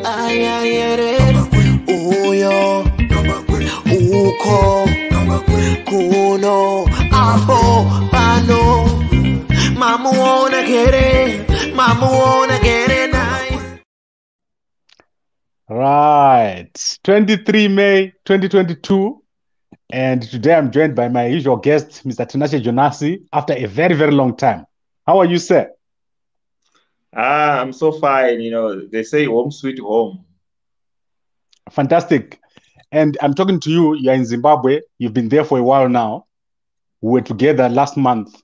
ayayere uyo uko kuno apo pano mamuona kere nai. Right, 23 May 2022, and today I'm joined by my usual guest, Mr. Tinashe Jonas, after a very, very long time. How are you, sir? I'm so fine. They say home sweet home. Fantastic. And I'm talking to you. You're in Zimbabwe. You've been there for a while now. We were together last month.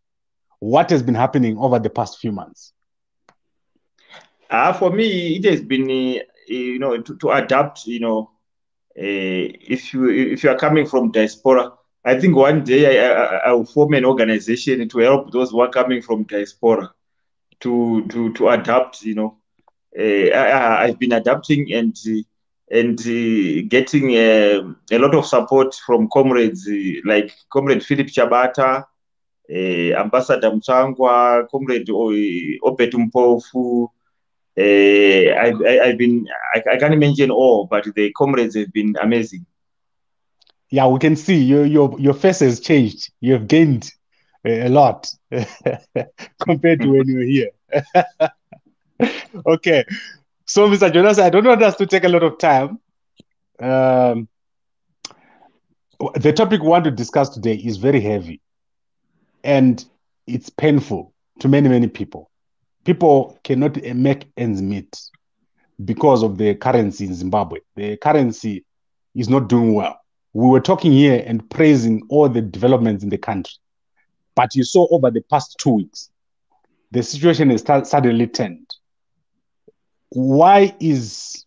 What has been happening over the past few months? For me, it has been, to adapt. If you are coming from diaspora, I think one day I will form an organization to help those who are coming from diaspora to adapt. I've been adapting and getting a lot of support from comrades like Comrade Philip Chabata, Ambassador Mchangwa, Comrade Obet Mpofu. I can't mention all, but the comrades have been amazing. Yeah, we can see your face has changed. You have gained a lot compared to when you were here. Okay, so Mr. Jonas, I don't want us to take a lot of time. The topic we want to discuss today is very heavy, and it's painful to many, many people. People cannot make ends meet because of the currency in Zimbabwe. The currency is not doing well. We were talking here and praising all the developments in the country. But you saw over the past 2 weeks, the situation has suddenly turned. Why is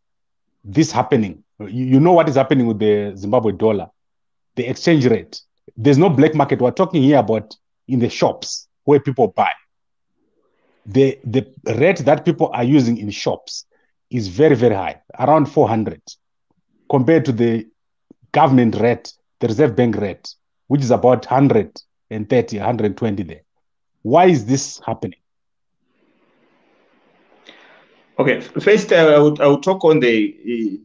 this happening? You know what is happening with the Zimbabwe dollar, the exchange rate. There's no black market. We're talking here about in the shops where people buy. The rate that people are using in shops is very, very high, around 400, compared to the government rate, the Reserve Bank rate, which is about 130, 120 there. Why is this happening? Okay, first I would talk on the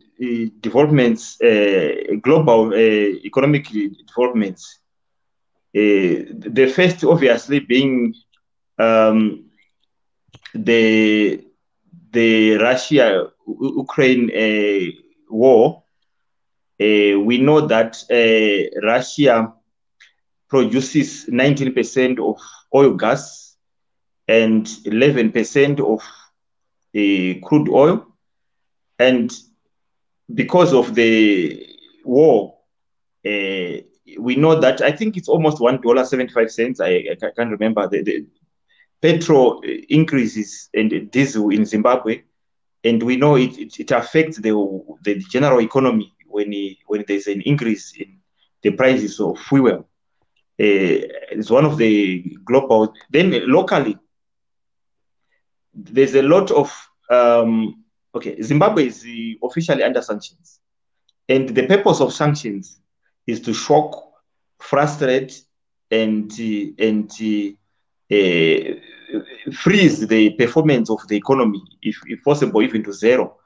developments, global economic developments. The first, obviously, being the Russia-Ukraine war. We know that Russia produces 19% of oil gas and 11% of crude oil. And because of the war, we know that I think it's almost $1.75. I can't remember. The petrol increases and diesel in Zimbabwe. And we know it affects the general economy when there's an increase in the prices of fuel. It's one of the global. Then locally, there's a lot of Zimbabwe is officially under sanctions, and the purpose of sanctions is to shock, frustrate, and freeze the performance of the economy, if possible, even to zero,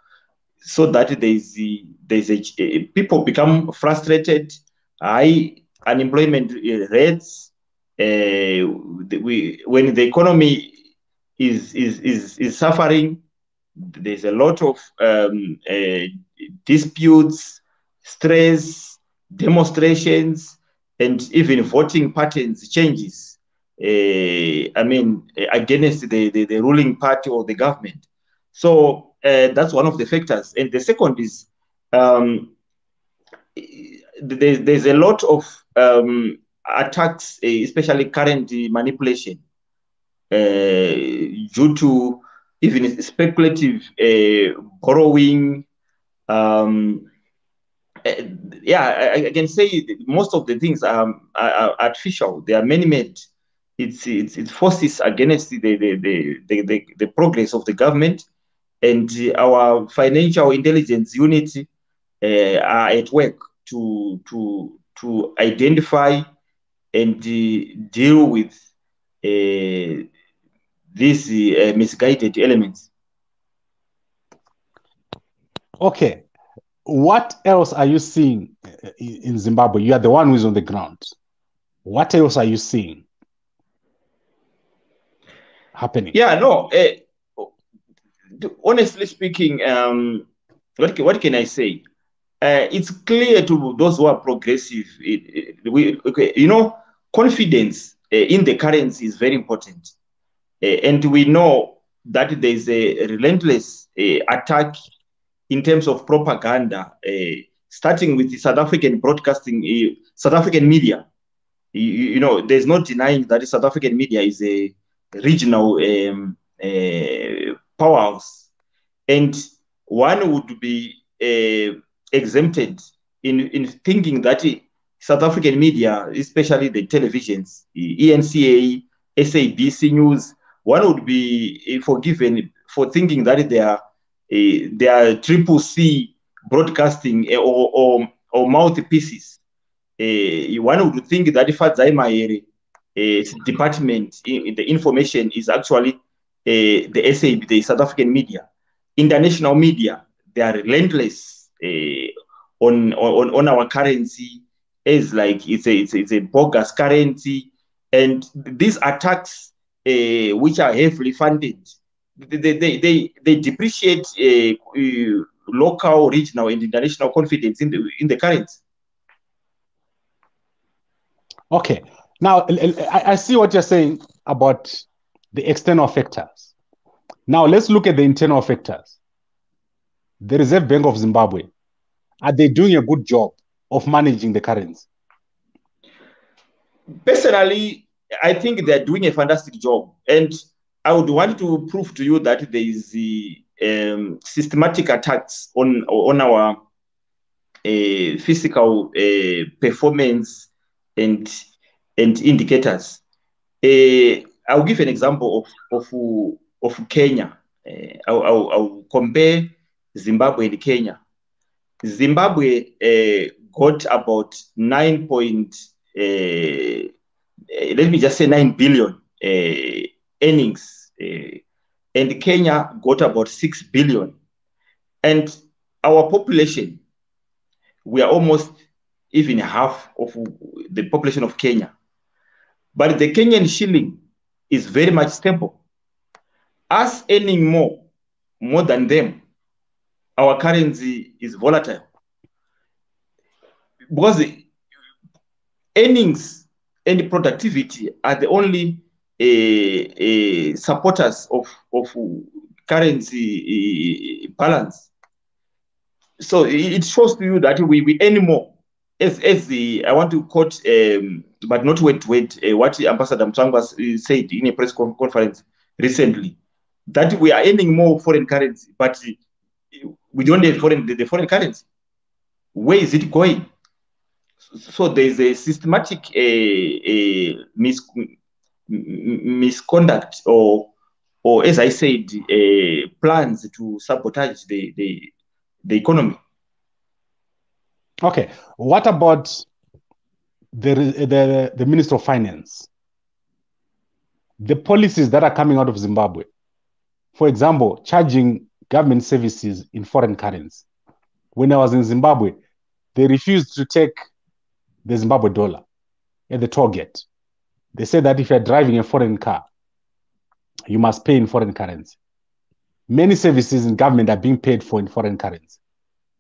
so that people become frustrated, high unemployment rates. When the economy is suffering, there's a lot of disputes, stress, demonstrations, and even voting patterns changes. Against the ruling party or the government. So that's one of the factors. And the second is there's a lot of attacks, especially currency manipulation, due to even speculative borrowing. I can say most of the things are artificial. They are man-made. It forces against the progress of the government, and our financial intelligence unit are at work to identify and deal with these misguided elements. Okay. What else are you seeing in Zimbabwe? You are the one who's on the ground. What else are you seeing happening? Yeah, no. Honestly speaking, what can I say? It's clear to those who are progressive. Confidence in the currency is very important. And we know that there is a relentless attack in terms of propaganda, starting with the South African broadcasting, South African media. There's no denying that the South African media is a regional powerhouse. And one would be exempted in thinking that South African media, especially the televisions, ENCA, SABC News, one would be forgiven for thinking that they are triple C broadcasting or mouthpieces. One would think that Fadzai Mahere department in the information is actually the SAB, the South African media. International media, they are relentless on our currency as like it's a bogus currency, and these attacks, which are heavily funded, they depreciate local, regional, and international confidence in the currency. Okay. Now, I see what you're saying about the external factors. Now, let's look at the internal factors. The Reserve Bank of Zimbabwe, are they doing a good job of managing the currency? Personally, I think they're doing a fantastic job. And I would want to prove to you that there is systematic attacks on our physical performance and indicators. I'll give an example of Kenya. I'll compare Zimbabwe and Kenya. Zimbabwe got about 9 point, let me just say 9 billion earnings, and Kenya got about 6 billion. And our population, we are almost even half of the population of Kenya. But the Kenyan shilling is very much stable. Us earning more than them, our currency is volatile. Because the earnings and productivity are the only supporters of currency balance. So it shows to you that we earn more. As I want to quote, but not wait, what Ambassador Mtswangwa said in a press conference recently, that we are earning more foreign currency, but we don't have the foreign currency. Where is it going? So there's a systematic misconduct, or as I said, plans to sabotage the economy. Okay. What about the Minister of Finance? The policies that are coming out of Zimbabwe, for example, charging government services in foreign currency. When I was in Zimbabwe, they refused to take the Zimbabwe dollar at the toll gate. They said that if you're driving a foreign car, you must pay in foreign currency. Many services in government are being paid for in foreign currency.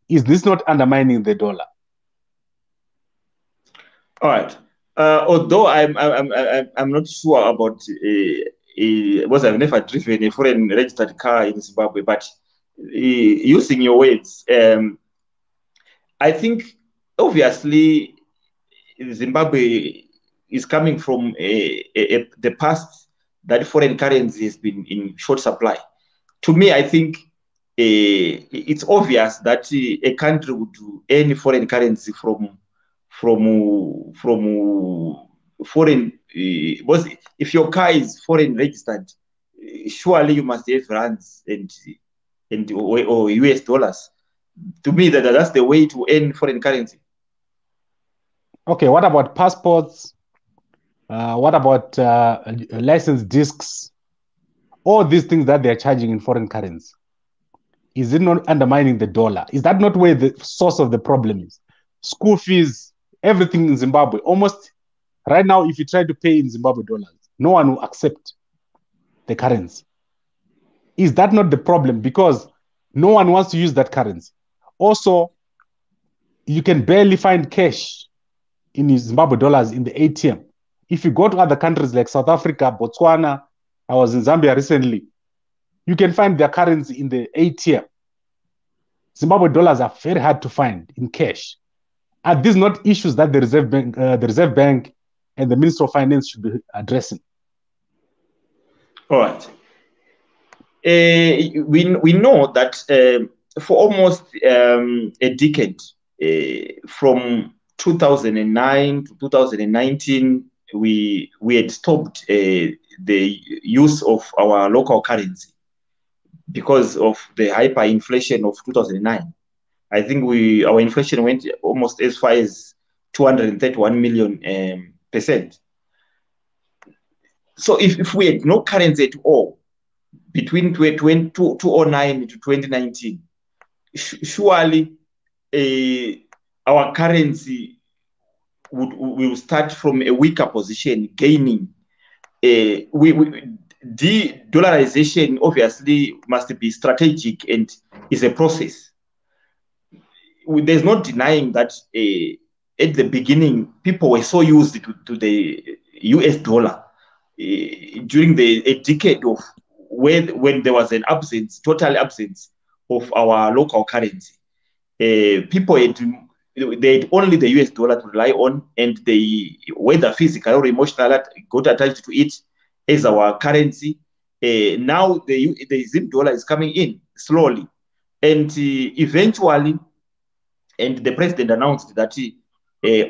Is this not undermining the dollar? All right. Although I'm not sure about because I've never driven a foreign registered car in Zimbabwe, but using your words, I think obviously Zimbabwe is coming from the past that foreign currency has been in short supply. To me, I think it's obvious that a country would earn foreign currency from foreign. Because if your car is foreign registered, surely you must have rands or US dollars. To me, that's the way to earn foreign currency. Okay, what about passports? What about license discs? All these things that they're charging in foreign currency. is it not undermining the dollar? Is that not where the source of the problem is? School fees, everything in Zimbabwe, almost right now, if you try to pay in Zimbabwe dollars, no one will accept the currency. Is that not the problem? Because no one wants to use that currency. Also, you can barely find cash in Zimbabwe dollars in the ATM. If you go to other countries like South Africa, Botswana, I was in Zambia recently, you can find their currency in the ATM. Zimbabwe dollars are very hard to find in cash. Are these not issues that the Reserve Bank and the Minister of Finance should be addressing? All right. We know that for almost a decade, from 2009 to 2019, we had stopped the use of our local currency because of the hyperinflation of 2009. I think our inflation went almost as far as 231 million percent. So if we had no currency at all between 2009 to 2019, surely our currency will start from a weaker position, gaining. De-dollarization obviously must be strategic and is a process. There's no denying that at the beginning, people were so used to the US dollar during a decade of when there was an absence, total absence of our local currency. People they had only the US dollar to rely on, and they, whether physical or emotional, got attached to it as our currency. Now the Zim dollar is coming in slowly, and eventually, and the president announced that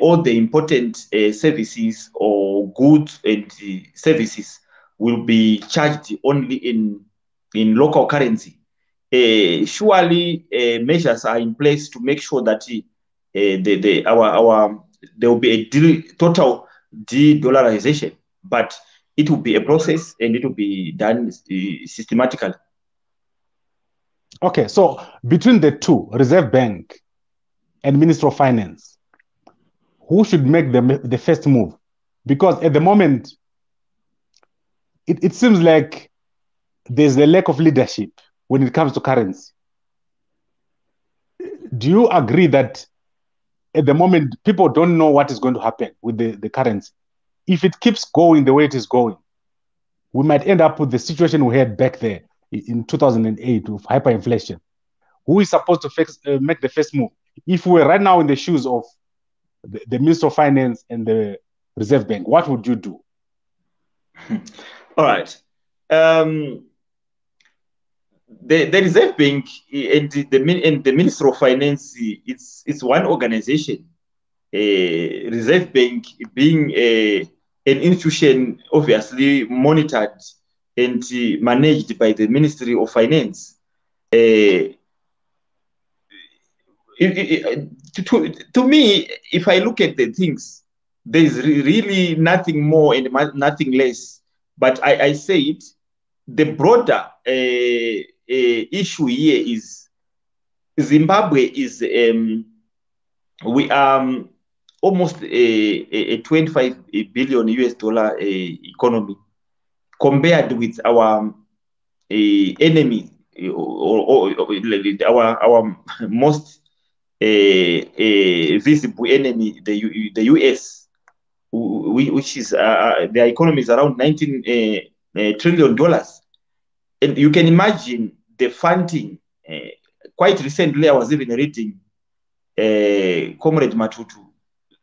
all the important services or goods and services will be charged only in local currency. Surely measures are in place to make sure that there will be a total de-dollarization, but it will be a process and it will be done systematically. Okay, so between the two, Reserve Bank and Minister of Finance, who should make the first move? Because at the moment, it seems like there's a lack of leadership when it comes to currency. Do you agree that at the moment, people don't know what is going to happen with the currency? If it keeps going the way it is going, we might end up with the situation we had back there in 2008 with hyperinflation. Who is supposed to make the first move? If we're right now in the shoes of the Minister of Finance and the Reserve Bank, what would you do? All right. The Reserve Bank and the Minister of Finance, it's one organization. Reserve Bank being an institution obviously monitored and managed by the Ministry of Finance. To me, if I look at the things, there's really nothing more and nothing less. But I say it, the broader issue here is Zimbabwe is we are almost a 25 billion US dollar economy compared with our enemy or our most visible enemy, the US, which is their economy is around $19 trillion. And you can imagine the funding. Quite recently, I was even reading Comrade Matutu,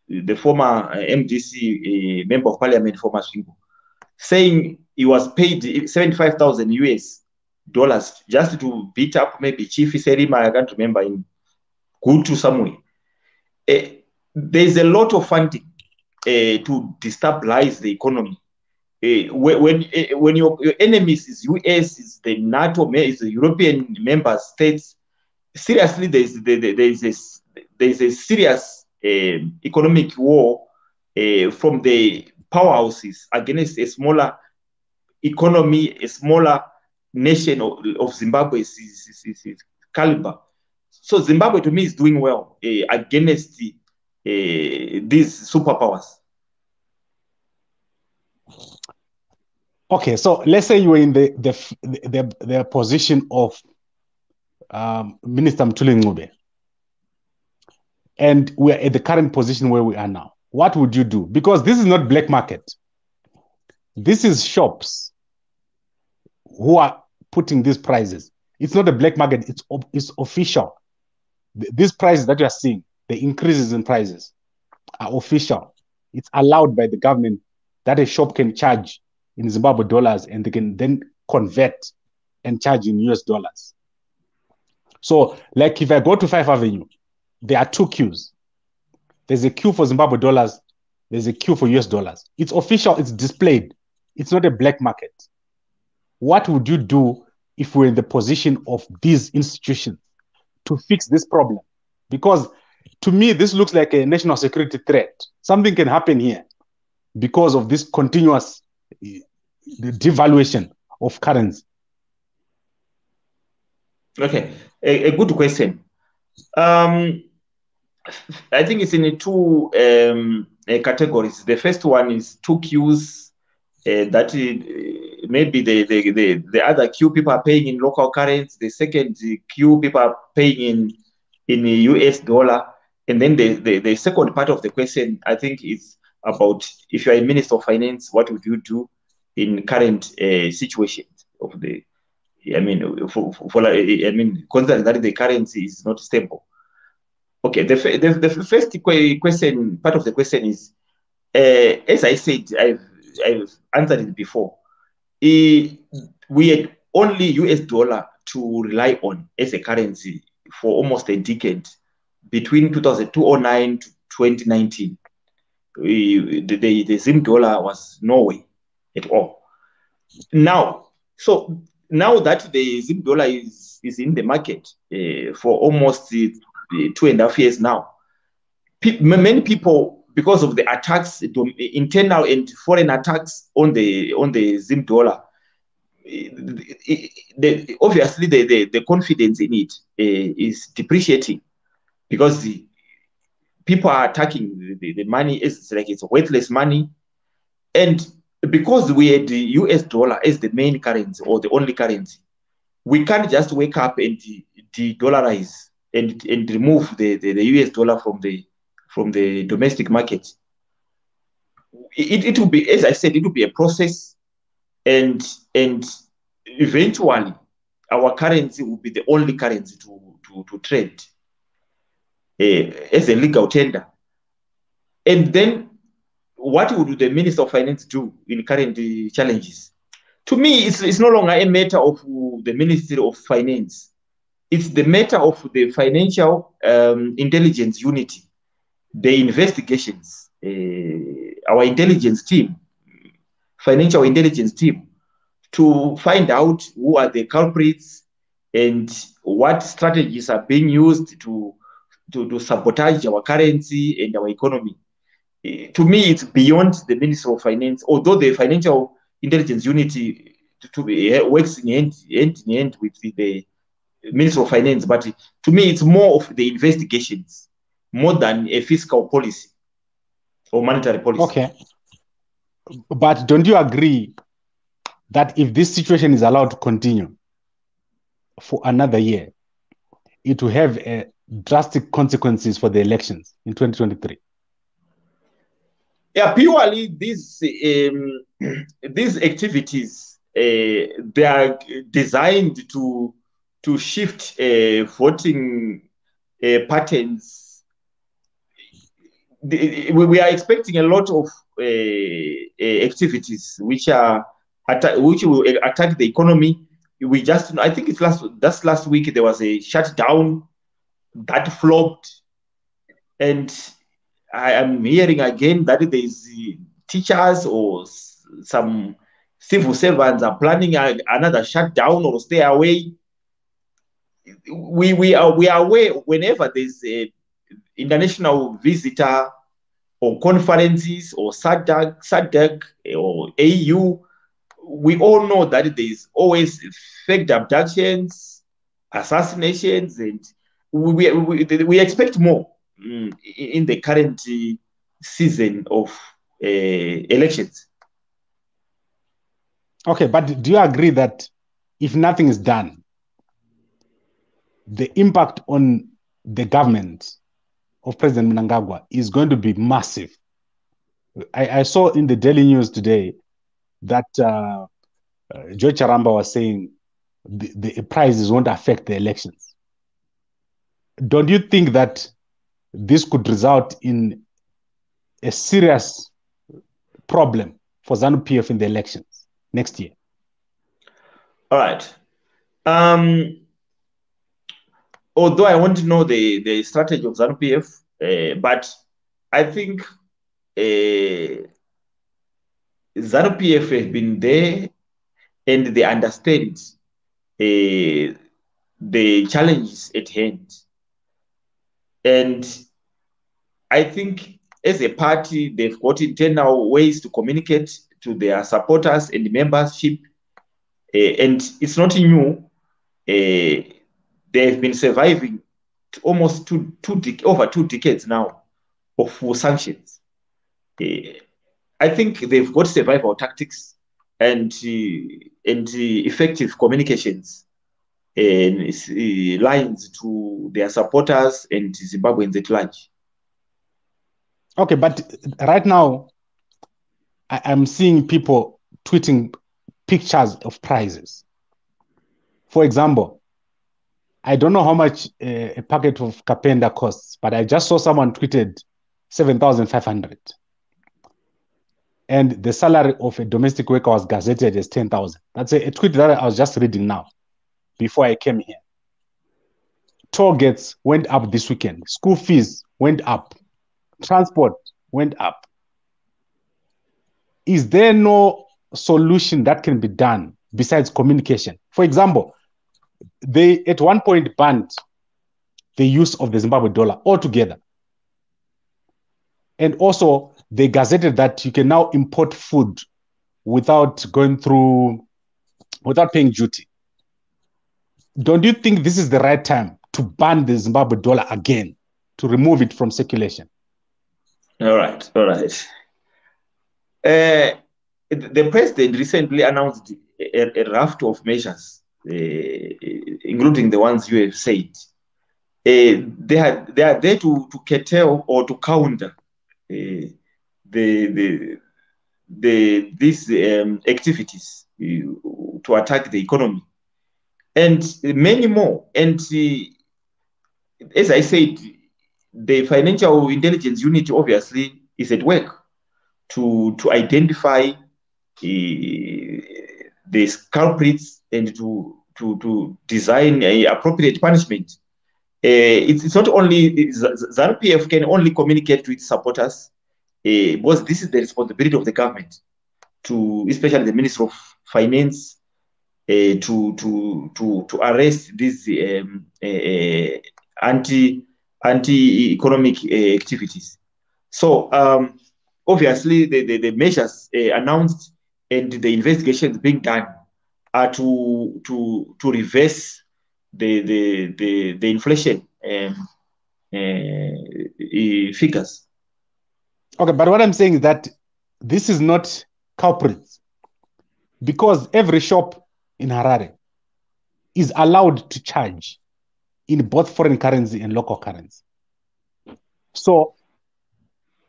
the former MDC member of parliament for Masvingo, saying he was paid 75,000 US dollars just to beat up maybe Chief Serima, I can't remember, in Gutu somewhere. There's a lot of funding to destabilize the economy. When your enemies is US, is the NATO, is the European member states, seriously, there's a serious economic war from the powerhouses against a smaller economy, a smaller nation of Zimbabwe is caliber. So Zimbabwe, to me, is doing well against these superpowers. Okay, so let's say you were in the position of Minister Mthuli Ncube, and we're at the current position where we are now. What would you do? Because this is not black market. This is shops who are putting these prices. It's not a black market. It's official. These prices that you are seeing, the increases in prices, are official. It's allowed by the government that a shop can charge in Zimbabwe dollars, and they can then convert and charge in US dollars. So, like if I go to 5th Avenue, there are two queues. There's a queue for Zimbabwe dollars. There's a queue for US dollars. It's official. It's displayed. It's not a black market. What would you do if we're in the position of these institutions to fix this problem? Because to me, this looks like a national security threat. Something can happen here because of this continuous devaluation of currency. Okay, a good question. I think it's in two categories. The first one is two queues that maybe the other queue people are paying in local currency. The second queue people are paying in US dollar. And then the second part of the question, I think, is about if you are a minister of finance, what would you do in current situations of the, considering that the currency is not stable. Okay, the first question, part of the question is, as I said, I've answered it before. We had only US dollar to rely on as a currency for almost a decade, between 2009 to 2019. The Zim dollar was no way at all. Now that the Zim dollar is in the market for almost 2.5 years now, many people, because of the attacks, internal and foreign attacks on the Zim dollar, obviously the confidence in it is depreciating, because people are attacking the money as like it's worthless money. And because we had the US dollar as the main currency or the only currency, we can't just wake up and de-dollarize and remove the US dollar from the domestic market. It will be, as I said, it will be a process, and eventually our currency will be the only currency to trade as a legal tender. And then what would the Minister of Finance do in current challenges? To me, it's no longer a matter of the Ministry of Finance. It's the matter of the Financial Intelligence Unity, the investigations, our intelligence team, financial intelligence team, to find out who are the culprits and what strategies are being used to sabotage our currency and our economy. To me, it's beyond the Ministry of Finance, although the Financial Intelligence Unity works hand in hand with the Ministry of Finance. But to me, it's more of the investigations, more than a fiscal policy or monetary policy. Okay. But don't you agree that if this situation is allowed to continue for another year, it will have drastic consequences for the elections in 2023? Yeah, purely these activities, they are designed to shift voting patterns. We are expecting a lot of activities which will attack the economy. I think it's last week there was a shutdown that flopped, and I am hearing again that there's teachers or some civil servants are planning another shutdown or stay away. We are aware whenever there's a international visitor or conferences or SADC or AU, we all know that there's always faked abductions, assassinations, and we expect more in the current season of elections. Okay, but do you agree that if nothing is done, the impact on the government of President Mnangagwa is going to be massive? I saw in the Daily News today that Joe Charamba was saying the prices won't affect the elections. Don't you think that this could result in a serious problem for ZANU-PF in the elections next year? All right. Although I want to know the strategy of ZANU-PF, but I think ZANU-PF have been there and they understand the challenges at hand. And I think as a party, they've got internal ways to communicate to their supporters and membership. And it's not new. They've been surviving almost over 2 decades now of sanctions. I think they've got survival tactics and effective communications and lines to their supporters and Zimbabweans at large. Okay, but right now, I'm seeing people tweeting pictures of prices. For example, I don't know how much a packet of Kapenda costs, but I just saw someone tweeted 7,500. And the salary of a domestic worker was gazetted as 10,000. That's a tweet that I was just reading now before I came here. Toll gates went up this weekend. School fees went up. Transport went up. Is there no solution that can be done besides communication? For example, they at one point banned the use of the Zimbabwe dollar altogether. And also, they gazetted that you can now import food without paying duty. Don't you think this is the right time to ban the Zimbabwe dollar again, to remove it from circulation? All right. The president recently announced a raft of measures, including the ones you have said. They are there to curtail or to counter these activities to attack the economy, and many more. And as I said, the financial intelligence unit obviously is at work to identify the culprits and to design a appropriate punishment. It's not only ZANU-PF can only communicate to its supporters, because this is the responsibility of the government, especially the Minister of Finance, to arrest these anti-economic activities. So obviously the measures announced and the investigations being done are to reverse the inflation figures. Okay, but what I'm saying is that this is not culprits, because every shop in Harare is allowed to charge in both foreign currency and local currency. So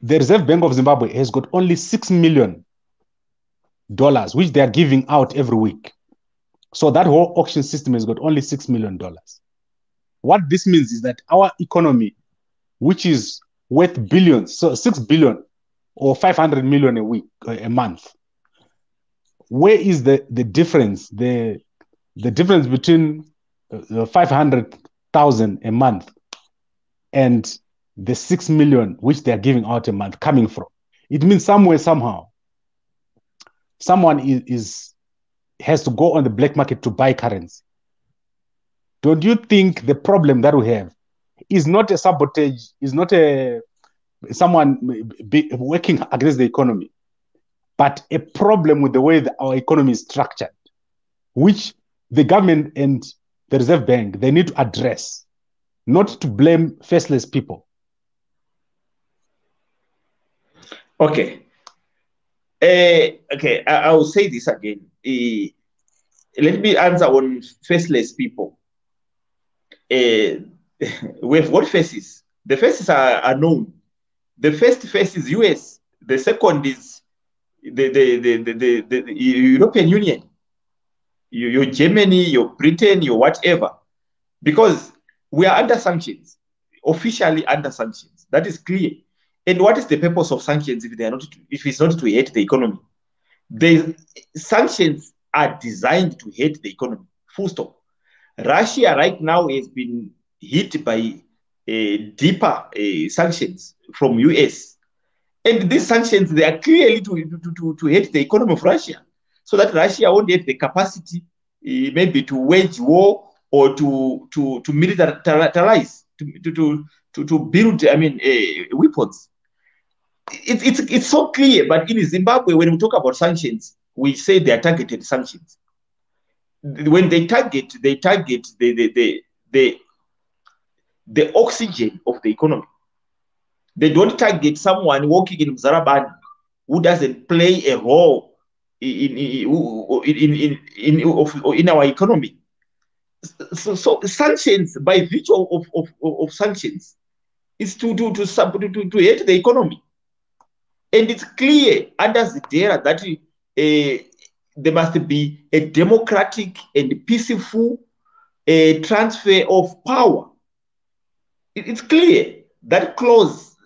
the Reserve Bank of Zimbabwe has got only $6 million, which they are giving out every week. So that whole auction system has got only $6 million. What this means is that our economy, which is worth billions, so 6 billion or 500 million a month, where is the difference? The difference between 500,000 a month and the 6 million which they are giving out a month coming from? It means somewhere, somehow, someone has to go on the black market to buy currency. Don't you think the problem that we have is not a sabotage, is not someone working against the economy, but a problem with the way that our economy is structured, which the government and the Reserve Bank, they need to address, not to blame faceless people. Okay. Okay, I will say this again. Let me answer on faceless people. We've got faces. The faces are known. The first face is US. The second is the European Union. Your Germany, your Britain, your whatever. Because we are under sanctions, officially under sanctions. That is clear. And what is the purpose of sanctions if they are not, if it's not to hurt the economy? The sanctions are designed to hurt the economy. Full stop. Russia right now has been hit by deeper sanctions from US. And these sanctions, they are clearly to hurt the economy of Russia, so that Russia won't have the capacity maybe to wage war or to militarize, to build, weapons. It's so clear. But in Zimbabwe, when we talk about sanctions, we say they are targeted sanctions. When they target the oxygen of the economy. They don't target someone working in Mzarabani who doesn't play a role in our economy. So sanctions, by virtue of sanctions, is to hurt the economy. And it's clear under Zidera that there must be a democratic and peaceful transfer of power. It's clear. That clause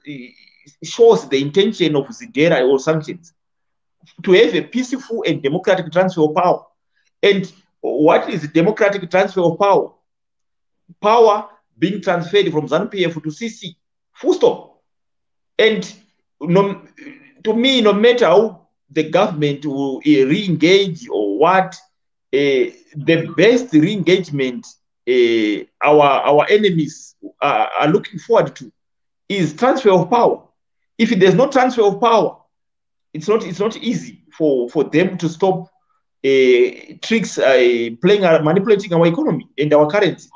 shows the intention of Zidera or sanctions to have a peaceful and democratic transfer of power. And what is democratic transfer of power? Power being transferred from ZANU-PF to CC. Full stop. And to me, no matter how the government will re-engage or what, the best re-engagement our enemies are looking forward to is transfer of power. If there's no transfer of power, it's not easy for them to stop tricks manipulating our economy and our currency.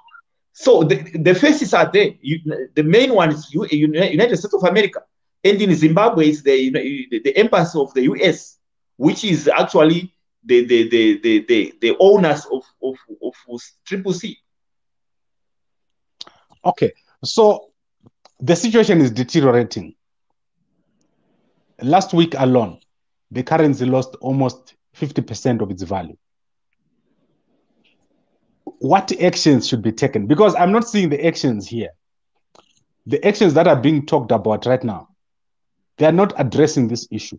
So the faces are there. The main one is United States of America, and in Zimbabwe is the embassy of the US, which is actually the owners of Triple C. Okay, so the situation is deteriorating. Last week alone, the currency lost almost 50% of its value. What actions should be taken? Because I'm not seeing the actions here. The actions that are being talked about right now, they are not addressing this issue.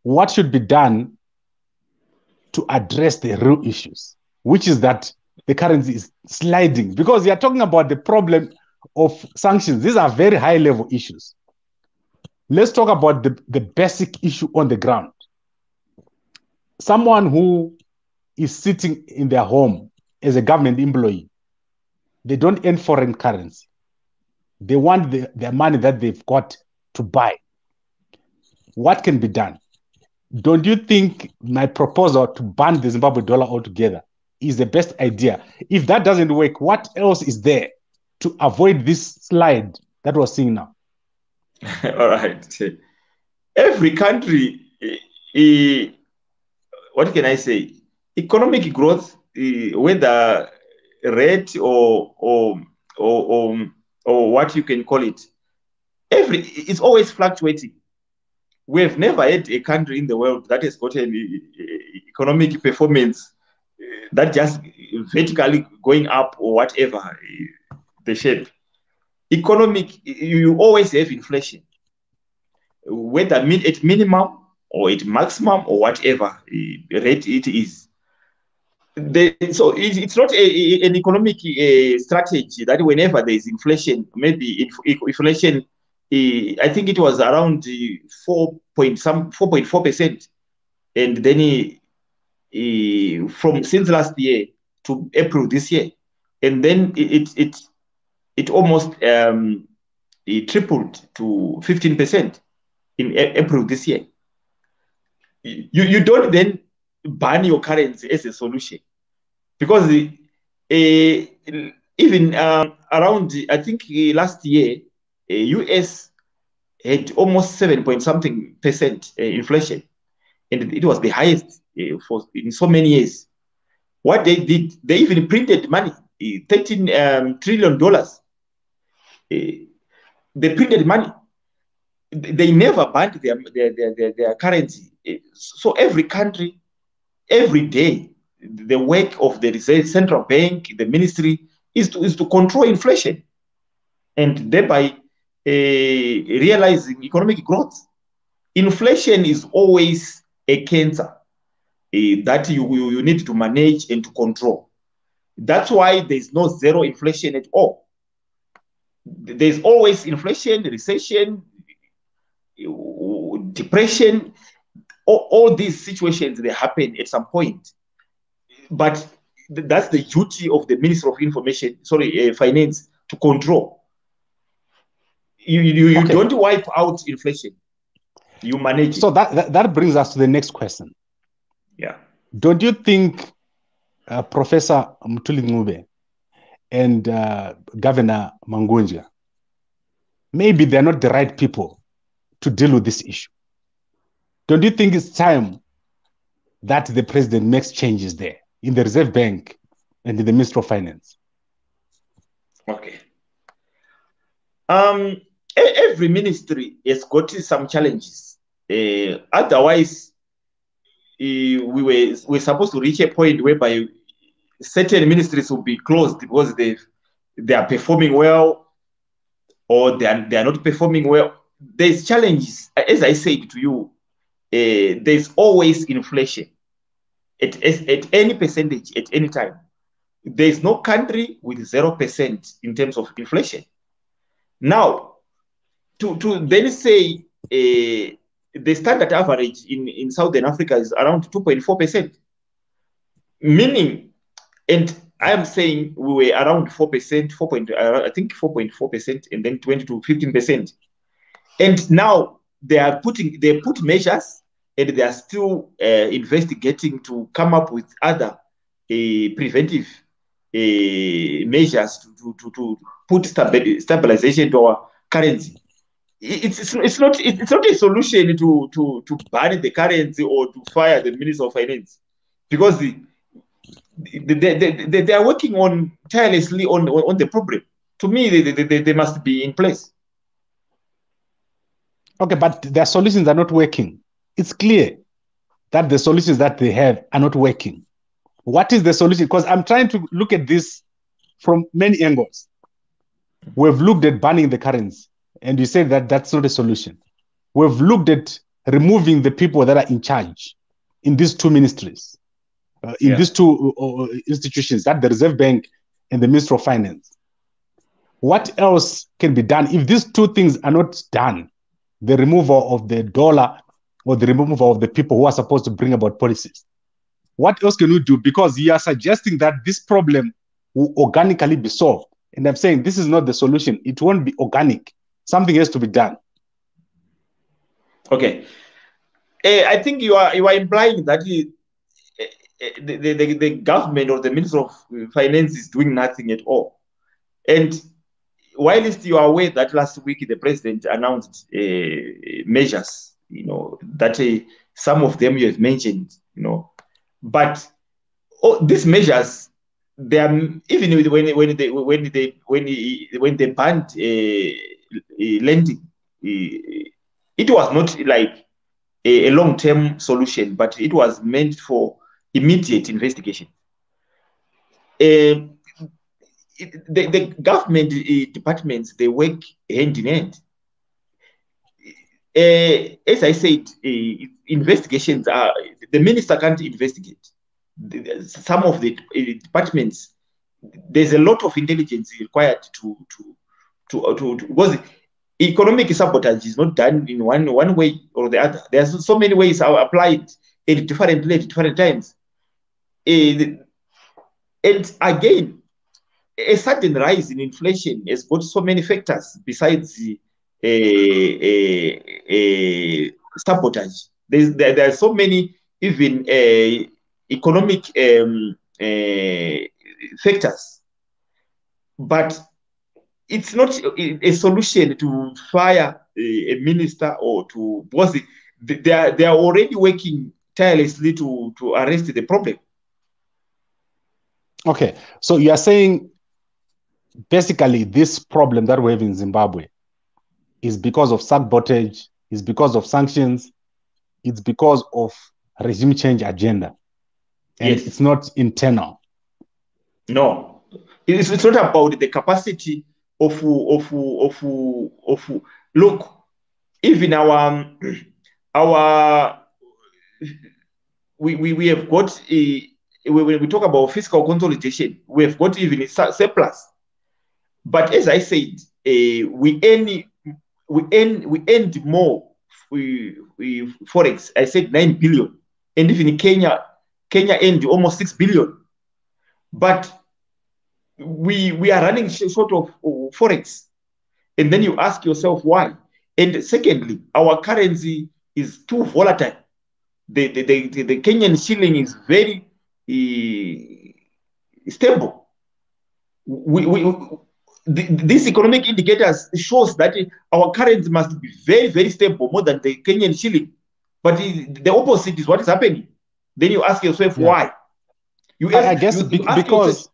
What should be done to address the real issues, which is that the currency is sliding? Because you are talking about the problem of sanctions. These are very high-level issues. Let's talk about the basic issue on the ground. Someone who is sitting in their home as a government employee, they don't earn foreign currency. They want their money that they've got to buy. What can be done? Don't you think my proposal to ban the Zimbabwe dollar altogether is the best idea? If that doesn't work, what else is there to avoid this slide that we're seeing now? All right. Every country, what can I say? Economic growth, whether rate or what you can call it, it's always fluctuating. We have never had a country in the world that has got an economic performance that just vertically going up or whatever the shape. Economic, you always have inflation, whether at minimum or at maximum or whatever rate it is. So it's not an economic strategy that whenever there is inflation, maybe inflation, I think it was around 4.4%, and then from since last year to April this year, and then it almost it tripled to 15% in April this year. You don't then ban your currency as a solution, because even around, I think last year, US had almost 7 point something percent inflation, and it was the highest for in so many years. What they did, they even printed money, $13 trillion. They printed money. They never banned their currency. So every country, every day, the work of the central bank, the ministry, is to control inflation and thereby realizing economic growth. Inflation is always a cancer that you need to manage and to control. That's why there's no zero inflation at all. There's always inflation, recession, depression. All these situations, they happen at some point. But that's the duty of the Minister of Finance to control. You okay. Don't wipe out inflation. You manage it. So that brings us to the next question. Yeah. Don't you think Professor Mthuli Ncube and Governor Mangunja, maybe they're not the right people to deal with this issue? Don't you think it's time that the president makes changes there in the Reserve Bank and in the Ministry of Finance? Okay. Every ministry has got some challenges. Otherwise, we're supposed to reach a point whereby certain ministries will be closed because they are performing well or they are not performing well. There's challenges. As I said to you, there's always inflation at any percentage, at any time. There's no country with 0% in terms of inflation. Now, to then say the standard average in Southern Africa is around 2.4%, meaning, and I am saying we were around 4%, I think 4.4%, and then 20 to 15%. And now they put measures, and they are still investigating to come up with other preventive measures to put stabilization to our currency. It's not a solution to ban the currency or to fire the Minister of Finance, because they are working on tirelessly on the problem. To me, they must be in place. Okay, but their solutions are not working. It's clear that the solutions that they have are not working. What is the solution? Because I'm trying to look at this from many angles. We've looked at banning the currency, and you say that that's not a solution. We've looked at removing the people that are in charge in these two ministries, these two institutions, that the Reserve Bank and the Ministry of Finance. What else can be done if these two things are not done? The removal of the dollar or the removal of the people who are supposed to bring about policies. What else can we do? Because you are suggesting that this problem will organically be solved. And I'm saying this is not the solution. It won't be organic. Something has to be done. Okay. I think you are implying that the government or the Minister of Finance is doing nothing at all. And whilst you are aware that last week the president announced measures, that some of them you have mentioned, but these measures, they are, even when they banned lending, it was not like a long-term solution, but it was meant for immediate investigation. The government departments, they work hand in hand. As I said, investigations are, the minister can't investigate. Some of the departments, there's a lot of intelligence required to because economic sabotage is not done in one way or the other. There's so many ways are applied at different times. And again, a sudden rise in inflation has got so many factors besides sabotage. There are so many even economic factors. But it's not a solution to fire a minister or to, because they are already working tirelessly to arrest the problem. Okay, so you are saying basically this problem that we have in Zimbabwe is because of sabotage, is because of sanctions, it's because of regime change agenda, and Yes. it's not internal. No, it's not about the capacity of look. Even our we have got when we talk about fiscal consolidation, we have got even a surplus. But as I said, we earned more forex. I said 9 billion, and even Kenya earned almost 6 billion. But we are running short of forex, and then you ask yourself why. And secondly, our currency is too volatile. The Kenyan shilling is very stable. These economic indicators shows that our currency must be very, very stable, more than the Kenyan shilling. But the opposite is what is happening. Then you ask yourself why. I guess because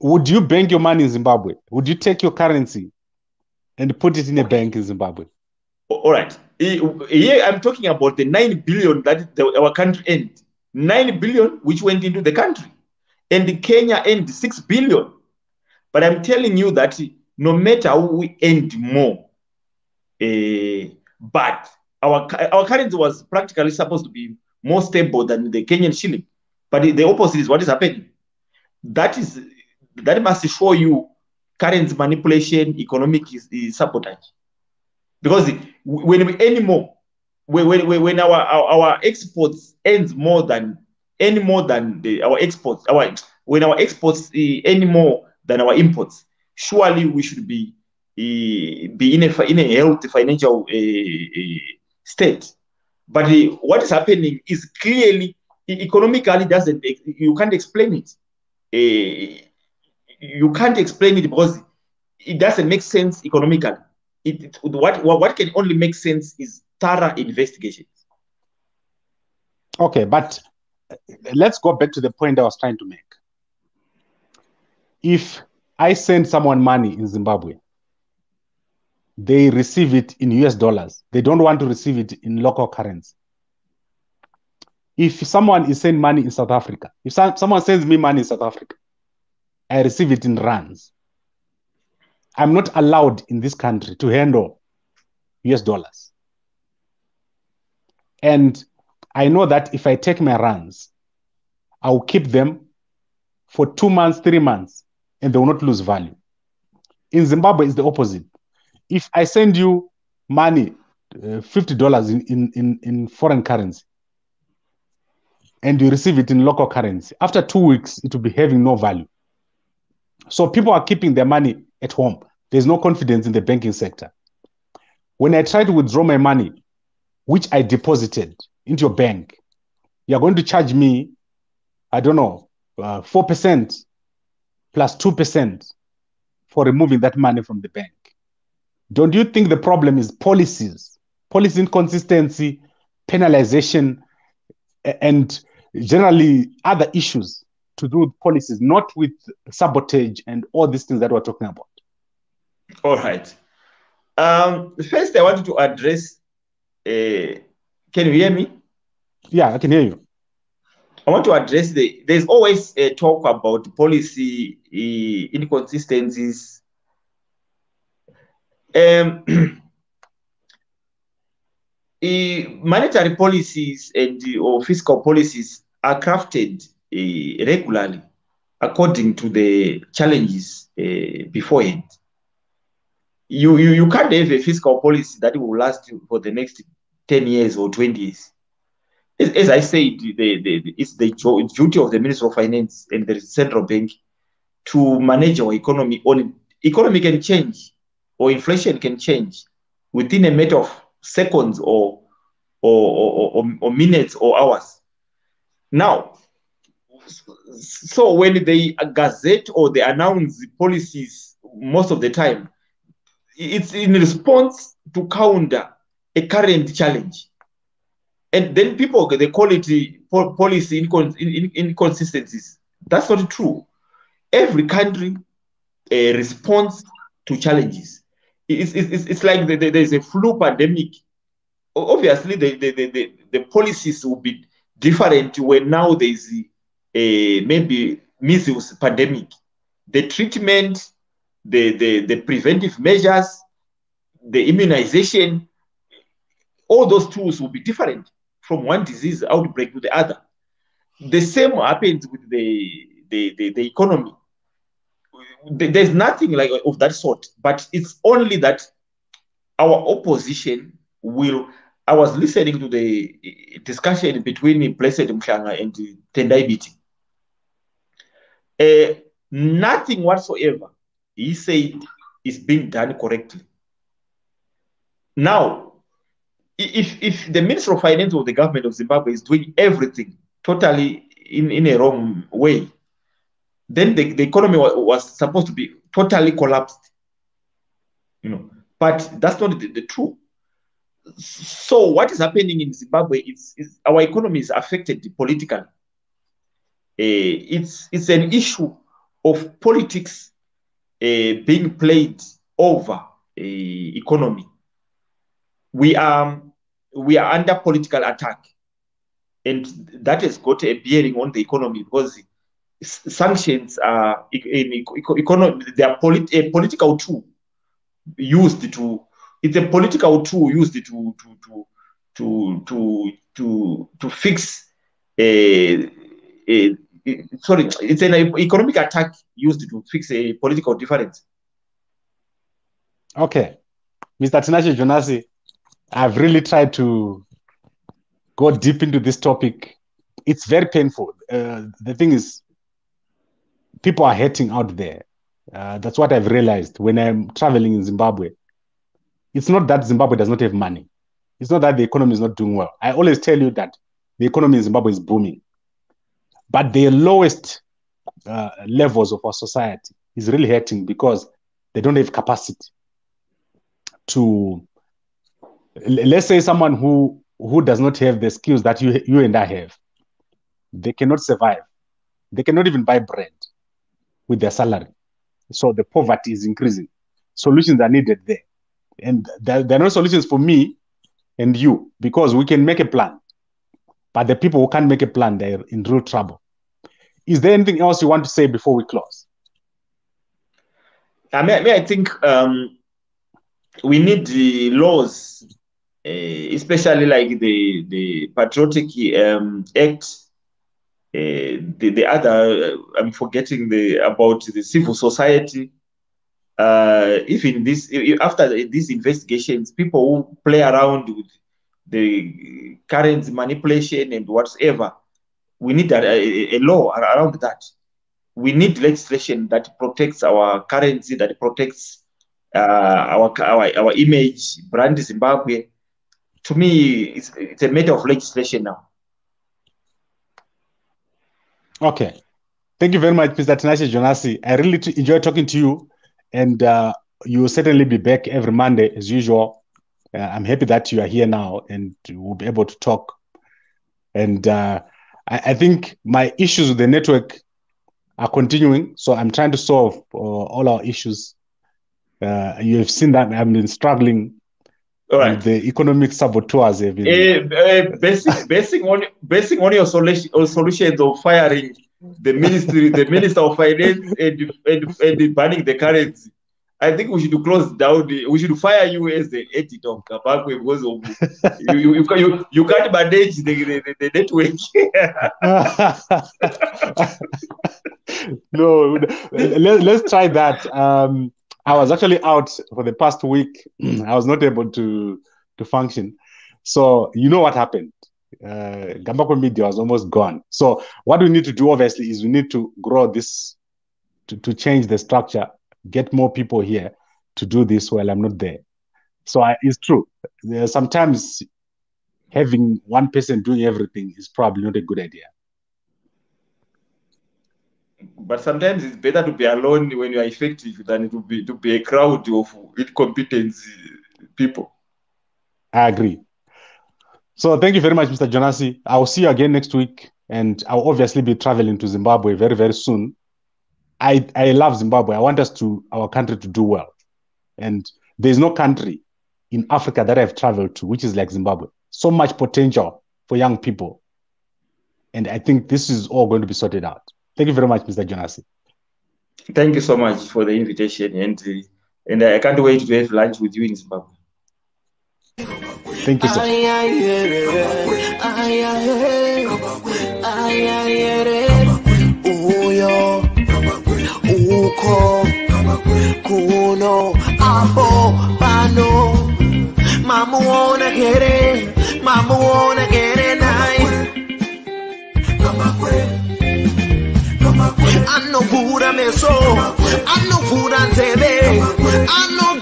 would you bank your money in Zimbabwe? Would you take your currency and put it in a bank in Zimbabwe? All right. Here I'm talking about the 9 billion that our country earned. 9 billion which went into the country. And Kenya earned 6 billion. But I'm telling you that no matter how we earned more, but our currency was practically supposed to be more stable than the Kenyan shilling. But the opposite is what is happening. That must show you currency manipulation, economic is sabotage. Because when we earn more, when our exports earns more than our exports, when our exports earn more than our imports, surely we should be in a healthy financial state. But what is happening is clearly economically you can't explain it. You can't explain it because it doesn't make sense economically. What can only make sense is thorough investigations. Okay, but let's go back to the point I was trying to make. If I send someone money in Zimbabwe, they receive it in US dollars. They don't want to receive it in local currency. If someone is sending money in South Africa, if someone sends me money in South Africa, I receive it in rands. I'm not allowed in this country to handle US dollars. And I know that if I take my rands, I will keep them for 2 months, 3 months, and they will not lose value. In Zimbabwe, it's the opposite. If I send you money, $50 in foreign currency, and you receive it in local currency, after 2 weeks, it will be having no value. So people are keeping their money at home. There's no confidence in the banking sector. When I try to withdraw my money, which I deposited into your bank, you're going to charge me, I don't know, 4% plus 2% for removing that money from the bank. Don't you think the problem is policies, policy inconsistency, penalization, and generally other issues to do with policies, not with sabotage and all these things that we're talking about? All right. First, I wanted to address, can you hear me? Yeah, I can hear you. I want to address there's always a talk about policy inconsistencies. Monetary policies or fiscal policies are crafted regularly according to the challenges beforehand. You can't have a fiscal policy that will last for the next 10 years or 20 years. As I said, it's the duty of the Minister of Finance and the central bank to manage our economy. Economy can change, or inflation can change within a matter of seconds or minutes or hours. Now, So when they gazette or they announce policies, most of the time, it's in response to counter a current challenge. And then people, they call it policy inconsistencies. That's not true. Every country responds to challenges. It's like there's a flu pandemic. Obviously, the policies will be different when now there's maybe measles pandemic. The treatment, the preventive measures, the immunization, all those tools will be different from one disease outbreak to the other. The same happens with the economy. There's nothing like of that sort, but it's only that our opposition will. I was listening to the discussion between President Mshanga and Tendai Biti. Nothing whatsoever, he said, is being done correctly. Now, if the Minister of Finance of the government of Zimbabwe is doing everything totally in a wrong way, then the economy was supposed to be totally collapsed. But that's not the truth. So what is happening in Zimbabwe is our economy is affected politically. It's an issue of politics being played over economy. We are under political attack, and that has got a bearing on the economy because sanctions are economy. They are a political tool used to. It's a political tool used to fix sorry, it's an economic attack used to fix a political difference. Okay, Mr. Tinashe Jonas, I've really tried to go deep into this topic. It's very painful. The thing is, people are hurting out there. That's what I've realized when I'm traveling in Zimbabwe. It's not that Zimbabwe does not have money. It's not that the economy is not doing well. I always tell you that the economy in Zimbabwe is booming. But the lowest levels of our society is really hurting because they don't have capacity to, let's say someone who does not have the skills that you and I have, they cannot survive. They cannot even buy bread with their salary. So the poverty is increasing. Solutions are needed there. And there are no solutions for me and you because we can make a plan. But the people who can't make a plan, they're in real trouble. Is there anything else you want to say before we close? I think we need the laws, especially like the Patriotic Act. The other, I'm forgetting about the civil society. Even this, after these investigations, people who play around with the currency manipulation and whatever, we need a law around that. We need legislation that protects our currency, that protects our image, brand Zimbabwe. To me, it's a matter of legislation now. Okay. Thank you very much, Mr. Tinashe Jonas. I really enjoy talking to you, and you will certainly be back every Monday as usual. I'm happy that you are here now, and we'll be able to talk. And I think my issues with the network are continuing, so I'm trying to solve all our issues. You have seen that I've been struggling. All right. The economic saboteurs have been basing on your solutions of firing the minister of finance and banning the currency. I think we should close down. We should fire you as the editor of Kabakwe because of you can't manage the network. No, let's try that. I was actually out for the past week. I was not able to function. So you know what happened. Gambako Media was almost gone. So what we need to do, obviously, is we need to grow this, to change the structure, get more people here to do this while I'm not there. So it's true. Sometimes having one person doing everything is probably not a good idea. But sometimes it's better to be alone when you are effective than to be a crowd of incompetent people. I agree. So thank you very much, Mr. Jonasi. I'll see you again next week, and I'll obviously be traveling to Zimbabwe very, very soon. I love Zimbabwe. I want our country to do well. And there's no country in Africa that I've traveled to, which is like Zimbabwe. So much potential for young people. And I think this is all going to be sorted out. Thank you very much, Mr. Jonasi. Thank you so much for the invitation. And I can't wait to have lunch with you in Zimbabwe. Thank you, sir. Kuno abo bano mama wanna get it nice. I know good I'm so I know good I'm tebe I know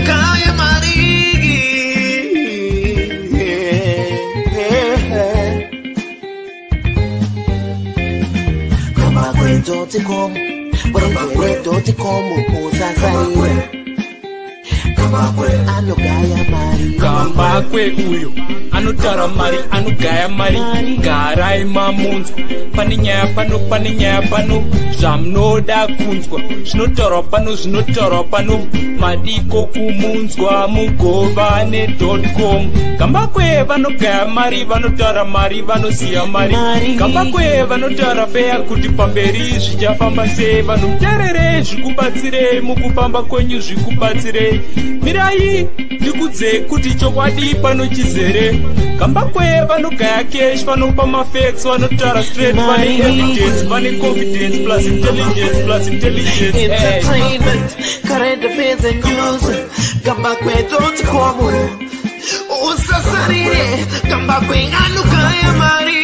kaya marigi kama kwetu tikom don't come Kambakwe uyo anotara mari anogaya mari garai mamunzwa pane nyaya pano zvamunoda kunzwa zvinotaurwa pano madiko kumunzwa mugova ne.com Kambakwe vanogaya mari vanotara mari vanosiya mari Kambakwe vanotara feya kuti pamberi zvichafamba sei vanomuterere zvikubatsirei mukufamba kwenyu zvikubatsirei mirai ndikudze kuti chokwadi pano chizere Kambakwe vanogaya cash vanopa mafacts vanotara straight vane evidence vane confidence plus intelligence entertainment current affairs and news Kambakwe.com usasarire Kambakwe anogaya mari